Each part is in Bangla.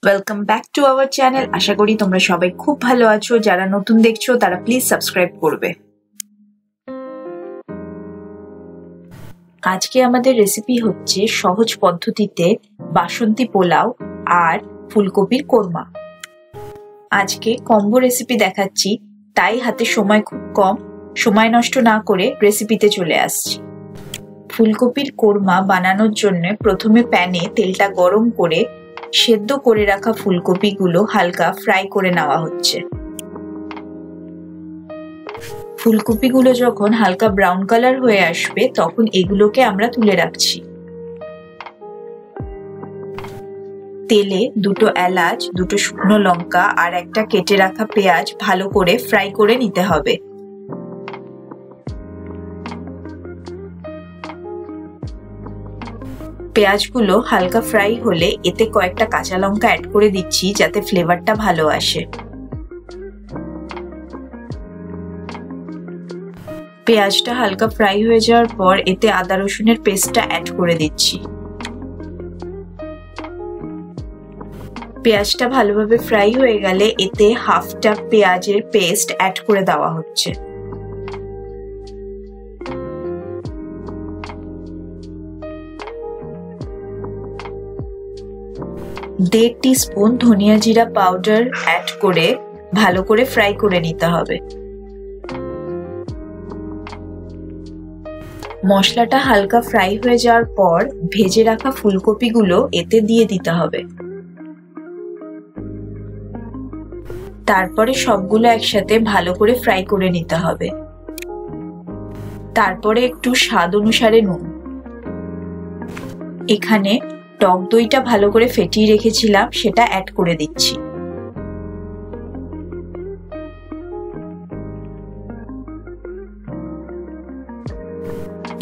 Welcome back to our channel. আশা করি তোমরা সবাই খুব ভালো আছো। যারা নতুন দেখছো তারা প্লিজ সাবস্ক্রাইব করবে। আজকে আমাদের রেসিপি হচ্ছে সহজ পদ্ধতিতে বাসন্তী পোলাও আর ফুলকপির কোরমা। আজকে কম্বো রেসিপি দেখাচ্ছি, তাই হাতে সময় খুব কম। সময় নষ্ট না করে রেসিপিতে চলে আসছি। ফুলকপির কোরমা বানানোর জন্য প্রথমে প্যানে তেলটা গরম করে সেদ্ধ করে রাখা ফুলকপিগুলো হালকা ফ্রাই করে নেওয়া হচ্ছে। ফুলকপিগুলো যখন হালকা ব্রাউন কালার হয়ে আসবে তখন এগুলোকে আমরা তুলে রাখছি। তেলে দুটো এলাচ, দুটো শুকনো লঙ্কা আর একটা কেটে রাখা পেঁয়াজ ভালো করে ফ্রাই করে নিতে হবে। পেঁয়াজগুলো হালকা ফ্রাই হলে এতে কয়েকটা কাঁচা লঙ্কা অ্যাড করে দিচ্ছি যাতে ফ্লেভারটা ভালো আসে। পেঁয়াজটা হালকা ফ্রাই হয়ে যাওয়ার পর এতে আদা রসুনের পেস্টটা অ্যাড করে দিচ্ছি। পেঁয়াজটা ভালোভাবে ফ্রাই হয়ে গেলে এতে হাফটা পেঁয়াজের পেস্ট অ্যাড করে দেওয়া হচ্ছে। দেড় টিস্পুন ধনিয়া জিরা পাউডার অ্যাড করে ভালো করে ফ্রাই করে নিতে হবে। মশলাটা হালকা ফ্রাই হয়ে যাওয়ার পর ভেজে রাখা ফুলকপিগুলো এতে দিয়ে দিতে হবে। তারপরে সবগুলো একসাথে ভালো করে ফ্রাই করে নিতে হবে। তারপরে একটু স্বাদ অনুসারে নুন। এখানে টক দইটা ভালো করে ফেটিয়ে রেখেছিলাম, সেটা অ্যাড করে দিচ্ছি।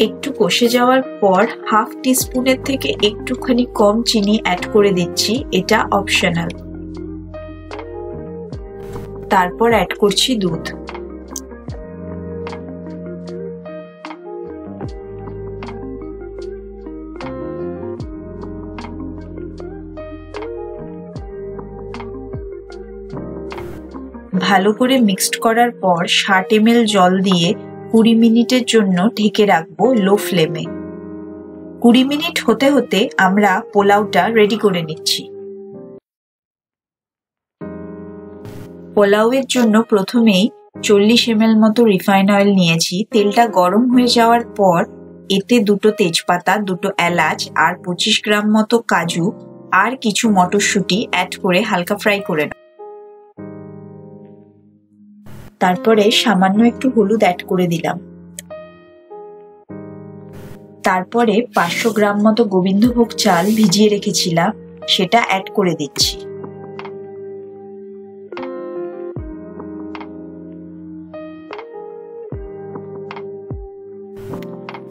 একটু কষে যাওয়ার পর হাফ টিস্পুনের থেকে একটুখানি কম চিনি অ্যাড করে দিচ্ছি, এটা অপশনাল। তারপর অ্যাড করছি দুধ। ভালো করে মিক্সড করার পর 60 ml জল দিয়ে 20 মিনিটের জন্য ঢেকে রাখবো লো ফ্লেমে। 20 মিনিট হতে হতে আমরা পোলাওটা রেডি করে নিচ্ছি। পোলাওয়ের জন্য প্রথমেই 40 ml মতো রিফাইন অয়েল নিয়েছি। তেলটা গরম হয়ে যাওয়ার পর এতে দুটো তেজপাতা, দুটো এলাচ আর 25 গ্রাম মতো কাজু আর কিছু মটরশুঁটি অ্যাড করে হালকা ফ্রাই করে নাও। তারপরে সামান্য একটু হলুদ অ্যাড করে দিলাম। তারপরে 500 গ্রাম মতো গোবিন্দভোগ চাল ভিজিয়ে রেখেছিলাম, সেটা অ্যাড করে দিচ্ছি।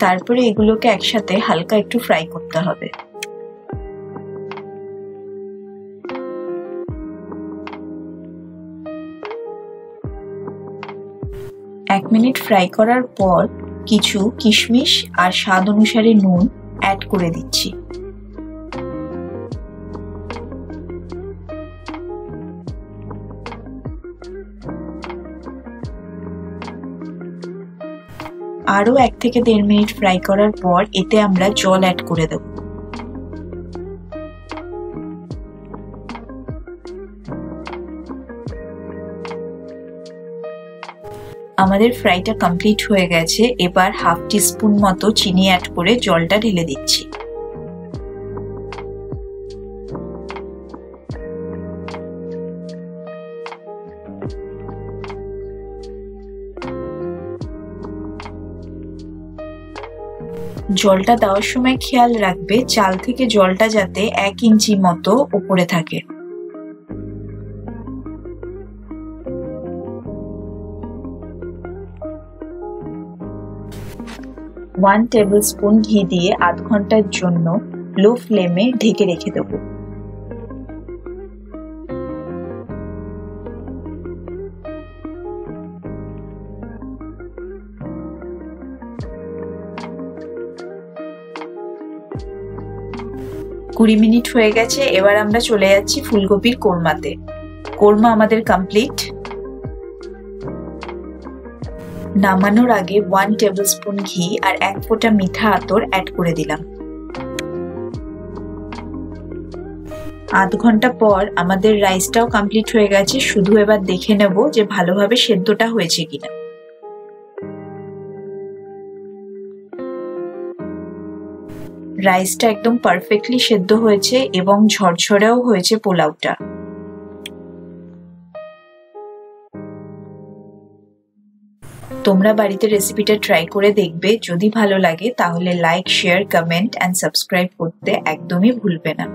তারপরে এগুলোকে একসাথে হালকা একটু ফ্রাই করতে হবে। এক মিনিট ফ্রাই করার পর কিছু কিশমিশ আর স্বাদ অনুসারে নুন অ্যাড করে দিচ্ছি। আরো 1 থেকে 1.5 মিনিট ফ্রাই করার পর এতে আমরা জল অ্যাড করে দেব। আমাদের ফ্রাইটা কমপ্লিট হয়ে গেছে। এবার হাফ টিস্পুন মতো চিনি অ্যাড করে জলটা ঢেলে দিচ্ছি। জলটা দেওয়ার সময় খেয়াল রাখবে চাল থেকে জলটা যাতে 1 ইঞ্চি মতো উপরে থাকে। 1 টেবিলস্পুন ঘি দিয়ে আধ ঘন্টার জন্য লো ফ্লেমে ঢেকে রেখে দেব। 20 মিনিট হয়ে গেছে, এবার আমরা চলে যাচ্ছি ফুলকপির কোরমাতে। কোরমা আমাদের কমপ্লিট। নামানোর আগে 1 টেবিলস্পুন ঘি আর 1 ফোঁটা মিঠা আতর অ্যাড করে দিলাম। আধ ঘন্টা পর আমাদের রাইসটাও কমপ্লিট হয়ে গেছে, শুধু এবার দেখে নেব যে ভালোভাবে সেদ্ধটা হয়েছে কিনা। রাইসটা একদম পারফেক্টলি সেদ্ধ হয়েছে এবং ঝরঝরেও হয়েছে পোলাওটা। তোমরা বাড়িতে রেসিপিটা ট্রাই করে দেখবে, যদি ভালো লাগে তাহলে like, share, comment and subscribe করতে একদমই ভুলবে না।